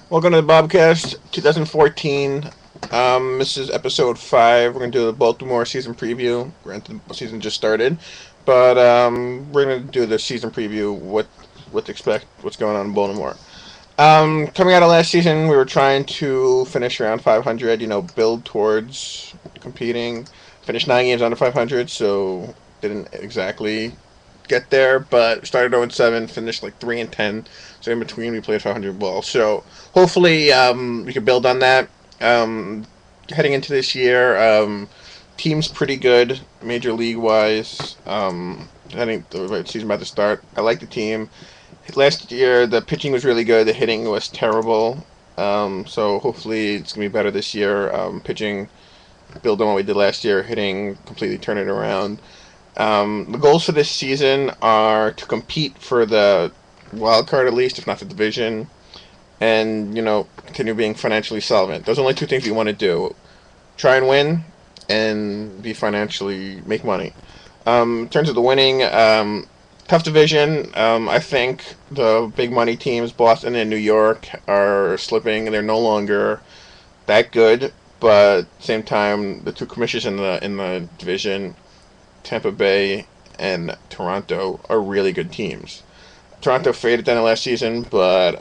Welcome to the Bobcast 2014. This is episode 5. We're going to do the Baltimore season preview. Granted, the season just started, but we're going to do the season preview, what to expect, what's going on in Baltimore. Coming out of last season, we were trying to finish around 500, build towards competing. Finished 9 games under 500, so didn't exactly get there, but started 0-7, finished like 3-10. So in between, we played 500 ball. So hopefully, we can build on that. Heading into this year, team's pretty good, major league wise. I think the season about to start. I like the team. Last year, the pitching was really good. The hitting was terrible. So hopefully, it's gonna be better this year. Pitching, build on what we did last year. Hitting, completely turn it around. The goals for this season are to compete for the wild card at least, if not the division, and continue being financially solvent. Those are only two things we want to do: try and win, and be financially make money. In terms of the winning, tough division. I think the big money teams, Boston and New York, are slipping. They're no longer that good, but at the same time, the two commissioners in the division, Tampa Bay and Toronto, are really good teams. Toronto faded down the last season, but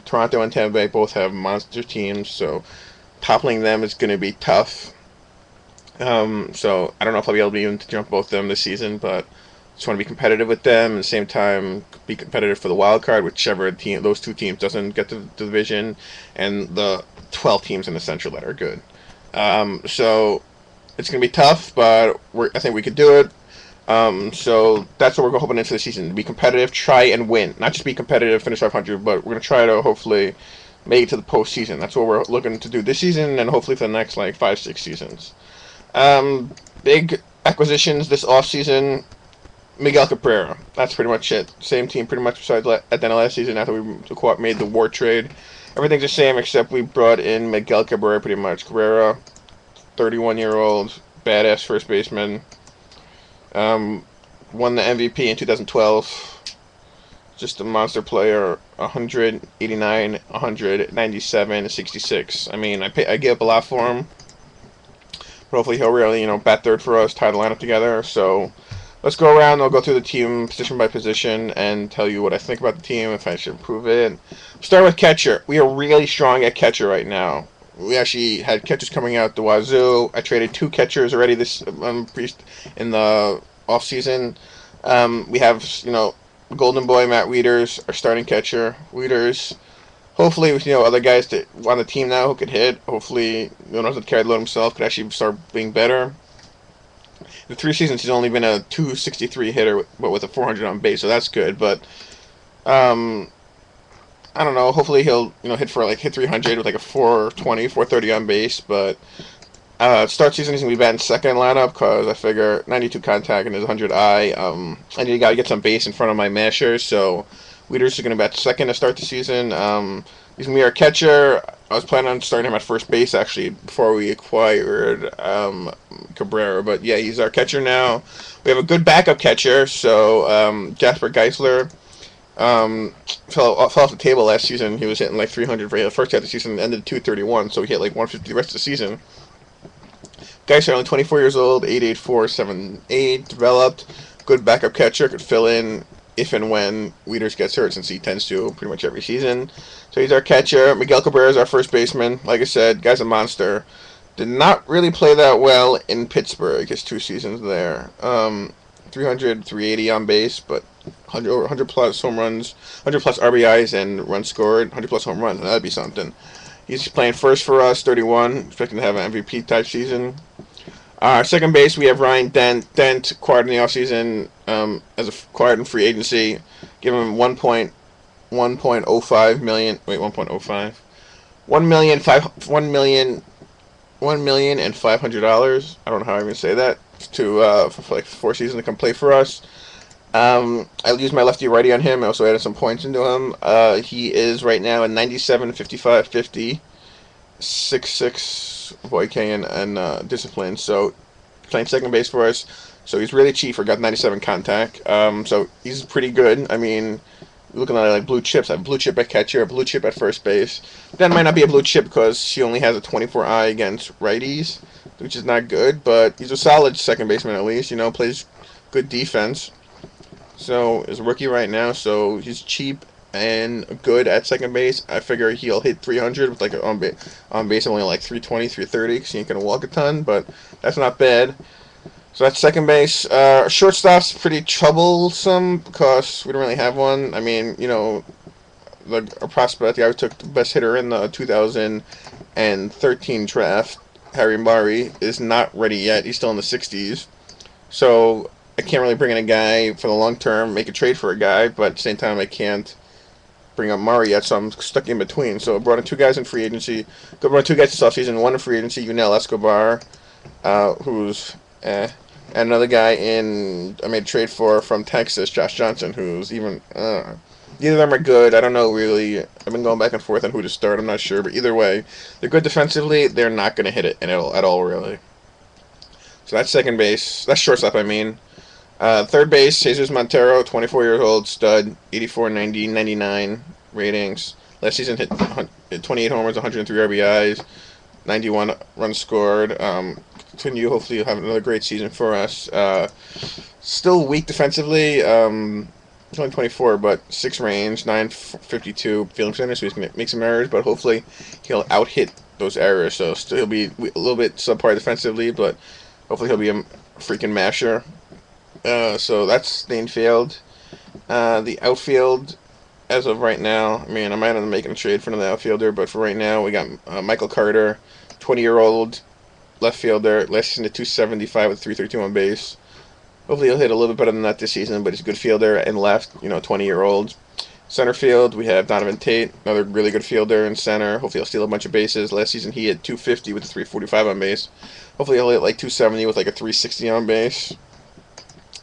Toronto and Tampa Bay both have monster teams, so toppling them is going to be tough. So I don't know if I'll be able to even jump both of them this season, but just want to be competitive with them. At the same time, be competitive for the wild card, whichever team those two teams doesn't get the division, and the 12 teams in the Central that are good. So it's going to be tough, but I think we could do it. So that's what we're hoping into the season: to be competitive, try and win. Not just be competitive, finish 500, but we're going to try to hopefully make it to the postseason. That's what we're looking to do this season, and hopefully for the next like 5, 6 seasons. Big acquisitions this off season: Miguel Cabrera. That's pretty much it. Same team pretty much besides at the end of last season after we made the war trade. Everything's the same except we brought in Miguel Cabrera pretty much. Cabrera, 31-year-old, badass first baseman. Won the MVP in 2012. Just a monster player. 189, 197, 66. I mean, I give up a lot for him. But hopefully he'll really, bat third for us, tie the lineup together. So let's go around. I'll go through the team position by position and tell you what I think about the team, if I should improve it. Start with catcher. We are really strong at catcher right now. We actually had catchers coming out the wazoo. I traded 2 catchers already this in the off season. We have Golden Boy Matt Wieters, our starting catcher. Wieters, hopefully with other guys that on the team now who could hit. Hopefully doesn't carry the load himself, could actually start being better. In 3 seasons he's only been a 263 hitter, but with a 400 on base, so that's good. But I don't know. Hopefully he'll hit 300 with like a 420, 430 on base. But start season he's gonna be batting second lineup because I figure 92 contact and his 100 eye. I need to get some base in front of my mashers. So Wieters is gonna bat second to start the season. He's gonna be our catcher. I was planning on starting him at first base actually before we acquired Cabrera, but yeah, he's our catcher now. We have a good backup catcher. So Jasper Geisler. Fell off the table last season. He was hitting like 300 for the first half of the season, ended 231, so he hit like 150 the rest of the season. Guys are only 24 years old, 8'8", developed, good backup catcher, could fill in if and when Wieters gets hurt, since he tends to pretty much every season. So he's our catcher. Miguel Cabrera is our first baseman. Like I said, guy's a monster. Did not really play that well in Pittsburgh, his 2 seasons there. 300, 380 on base, but 100 plus home runs, 100 plus RBIs and runs scored, 100 plus home runs. That'd be something. He's playing first for us, 31, expecting to have an MVP type season. Second base, we have Ryan Dent. Dent acquired in the offseason acquired in free agency. Give him 1.05 million. Wait, 1.05. 1 million and $500. I don't know how I'm gonna say that. For like 4 seasons to come play for us. I used my lefty righty on him. I also added some points into him. He is right now a 97, 55, 50, 6'6", Boyke and discipline. So playing second base for us. So he's really cheap for got 97 contact. So he's pretty good. I mean, looking at like blue chips. I have blue chip at catcher, a blue chip at first base. That might not be a blue chip because she only has a 24 eye against righties, which is not good. But he's a solid second baseman at least. You know, plays good defense. So is a rookie right now. So he's cheap and good at second base. I figure he'll hit 300 with like an on base only like 320, 330 because he ain't gonna walk a ton. But that's not bad. So that's second base. Shortstop's pretty troublesome because we don't really have one. I mean, you know, a prospect, the guy who took the best hitter in the 2013 draft, Harry Murray, is not ready yet. He's still in the 60s. So I can't really bring in a guy for the long term, make a trade for a guy, but at the same time I can't bring up Murray yet, so I'm stuck in between. So I brought in two guys in free agency. Brought in two guys this offseason, one in free agency, Yunel Escobar, who's and another guy I made a trade for from Texas, Josh Johnson, who's even neither of them are good. I don't know really. I've been going back and forth on who to start. I'm not sure, but either way, they're good defensively. They're not going to hit it at all really. So that's second base. That's shortstop, I mean. Third base, Jesus Montero, 24 years old, stud, 84, 90, 99 ratings. Last season hit 28 homers, 103 RBIs, 91 runs scored. Continue. Hopefully, you'll have another great season for us. Still weak defensively. He's only 24, but 6 range, 952 fielding percentage, so he's going to make some errors, but hopefully he'll out-hit those errors. So still he'll be a little bit subpar defensively, but hopefully he'll be a freaking masher. So that's the infield. The outfield, as of right now, I mean, I might end up making a trade for another outfielder, but for right now, we got Michael Carter, 20-year-old left fielder. Last season, at 275 with 332 on base. Hopefully, he'll hit a little bit better than that this season, but he's a good fielder and left, 20-year-old. Center field, we have Donovan Tate, another really good fielder in center. Hopefully, he'll steal a bunch of bases. Last season, he hit 250 with a 345 on base. Hopefully, he'll hit like 270 with like a 360 on base.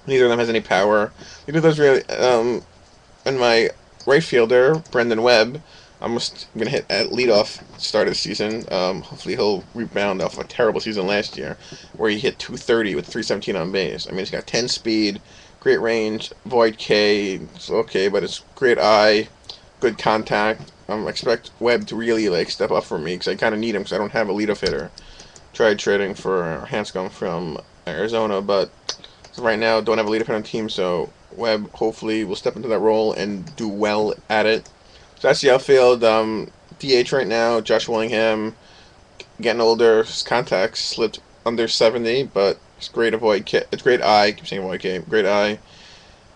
Neither of them has any power. Neither of those really. And my right fielder, Brendan Webb, I'm going to hit at leadoff start of the season. Hopefully he'll rebound off a terrible season last year where he hit 230 with 317 on base. I mean, he's got 10 speed, great range, void K, it's okay, but it's great eye, good contact. I expect Webb to really step up for me because I kind of need him because I don't have a leadoff hitter. Tried trading for Hanscom from Arizona, but right now don't have a leadoff hitter on the team, so Webb hopefully will step into that role and do well at it. So that's the outfield. DH right now, Josh Willingham, getting older. His contacts slipped under 70, but it's great avoid. It's great eye. I keep saying avoid K. Great eye.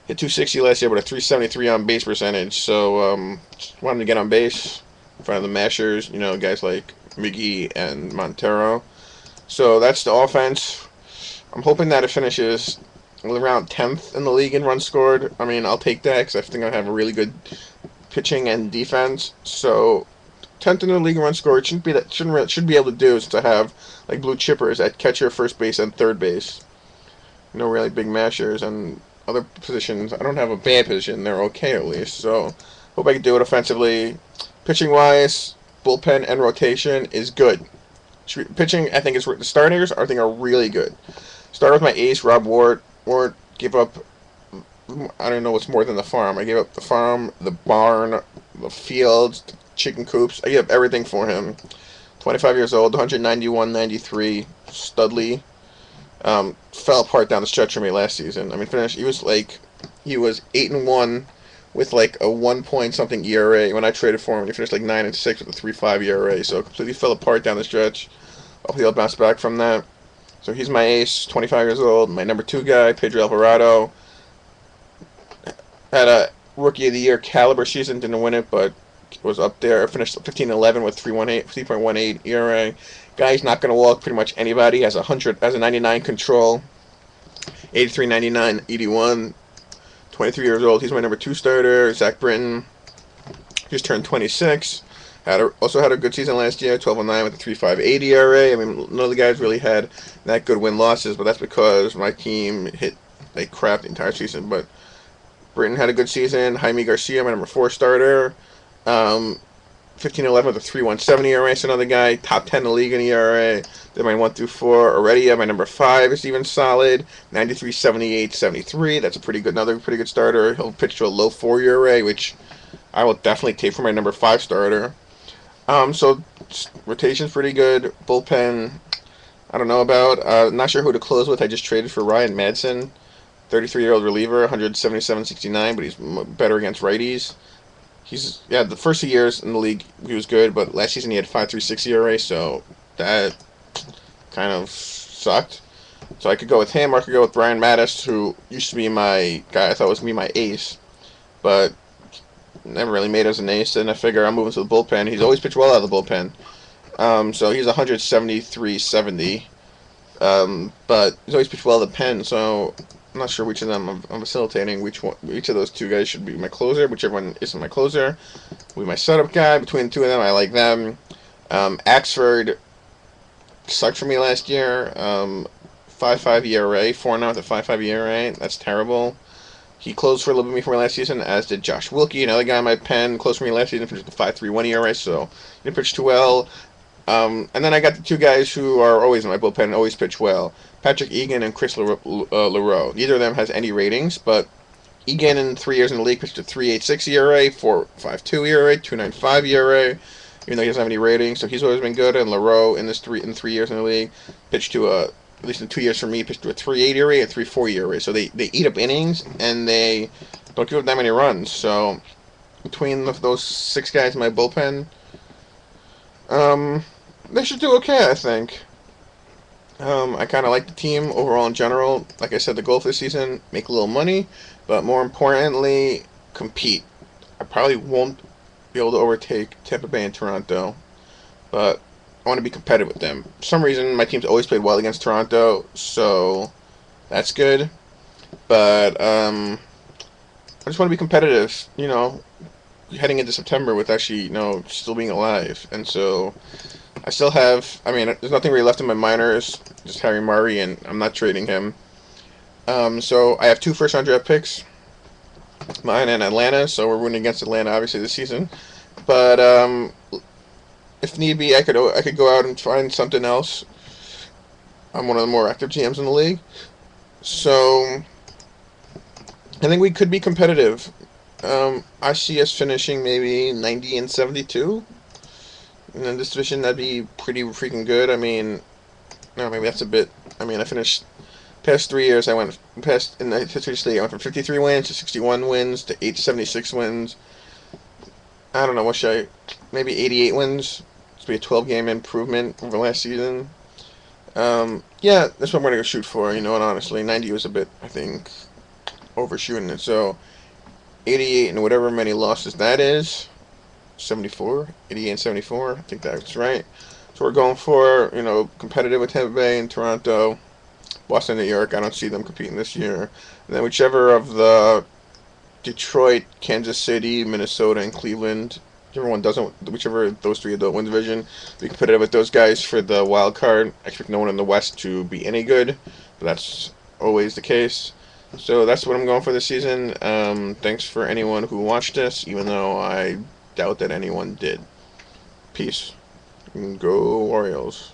Hit 260 last year, but a 373 on base percentage. So just wanted to get on base in front of the mashers. Guys like Miggy and Montero. So that's the offense. I'm hoping that it finishes around 10th in the league in runs scored. I mean, I'll take that because I think I have a really good pitching and defense. So 10th in the league in runs scored should be able to do is to have like blue chippers at catcher, first base, and third base. No really big mashers and other positions. I don't have a bad position. They're okay at least. So hope I can do it offensively. Pitching wise, bullpen and rotation is good. Pitching, I think the starters I think are really good. Start with my ace, Rob Ward. Ward gave up, I don't know what's more than the farm. I gave up the farm, the barn, the fields, the chicken coops. I gave up everything for him. 25 years old, 191, 93, Studley. Fell apart down the stretch for me last season. I mean, he was 8-1 with like a 1 point something ERA. When I traded for him, he finished like 9-6 with a 3.5 ERA. So completely fell apart down the stretch. Hopefully he'll bounce back from that. So he's my ace, 25 years old. My number 2 guy, Pedro Alvarado, had a Rookie of the Year caliber season. Didn't win it, but was up there. Finished 15-11 with 3.18 ERA. Guy's not going to walk pretty much anybody. Has a 99 control, 83, 99, 81. 23 years old. He's my number 2 starter. Zach Britton just turned 26. Also had a good season last year, 12-9 with a 3.58 ERA. I mean, none of the guys really had that good win-losses, but that's because my team hit like crap the entire season. But Britton had a good season. Jaime Garcia, my number 4 starter. 15-11 with a 3.17 ERA. So another guy, top 10 in the league in ERA. Then my 1 through 4 already. My number 5 is even solid. 93, 78, 73. That's another pretty good starter. He'll pitch to a low 4 ERA, which I will definitely take for my number 5 starter. So rotation's pretty good. Bullpen, I don't know about. Not sure who to close with. I just traded for Ryan Madsen, 33-year-old reliever, 177.69, but he's better against righties. The first 2 years in the league he was good, but last season he had 5.36 ERA, so that kind of sucked. So I could go with him, or I could go with Brian Mattis, who used to be my guy I thought was going to be my ace, but never really made as an ace, and I figure I'm moving to the bullpen. He's always pitched well out of the bullpen. So he's 173.70, but he's always pitched well out of the pen, so I'm not sure which of them I'm facilitating. Each of those two guys should be my closer. Whichever one isn't my closer will be my setup guy. Between the two of them, I like them. Axford sucked for me last year. 5.5 ERA, 4.9 with a 5.5 ERA. That's terrible. He closed for a little bit for me last season, as did Josh Wilkie, another guy in my pen, closed for me last season, finished with a 5.31 ERA, so he didn't pitch too well. And then I got the two guys who are always in my bullpen and always pitch well, Patrick Egan and Chris Leroux. Neither of them has any ratings, but Egan in 3 years in the league pitched a 3.86 ERA, 4.52 ERA, 2.95 ERA, even though he doesn't have any ratings, so he's always been good. And Leroux in 3 years in the league pitched to at least in 2 years for me, pitched to a 3.8 ERA and 3.4 ERA. So they eat up innings and they don't give up that many runs. So between those 6 guys in my bullpen, they should do okay, I think. I kind of like the team overall in general. Like I said, the goal for this season, make a little money, but more importantly, compete. I probably won't be able to overtake Tampa Bay and Toronto, but I want to be competitive with them. For some reason, my team's always played well against Toronto, so that's good. But I just want to be competitive, heading into September with actually, still being alive. And so I still have, there's nothing really left in my minors, just Harry Murray, and I'm not trading him. So I have 2 first-round draft picks, mine and Atlanta, so we're winning against Atlanta, obviously, this season. But if need be, I could go out and find something else. I'm one of the more active GMs in the league, so I think we could be competitive. I see us finishing maybe 90 and 72. And in this division, that'd be pretty freaking good. No, maybe that's a bit. I finished past 3 years. In the history of the league, I went from 53 wins to 61 wins to 876 wins. I don't know, maybe 88 wins. This would be a 12-game improvement over last season. Yeah, that's what I'm going to go shoot for, and honestly, 90 was a bit, I think, overshooting it. So 88 and whatever many losses that is, 74, 88 and 74, I think that's right. So we're going for, competitive with Tampa Bay and Toronto. Boston, New York, I don't see them competing this year. And then whichever of the Detroit, Kansas City, Minnesota, and Cleveland, whichever of those 3 don't win division, be competitive with those guys for the wild card. I expect no one in the West to be any good, but that's always the case. So that's what I'm going for this season. Thanks for anyone who watched this, even though I doubt that anyone did. Peace. Go Orioles.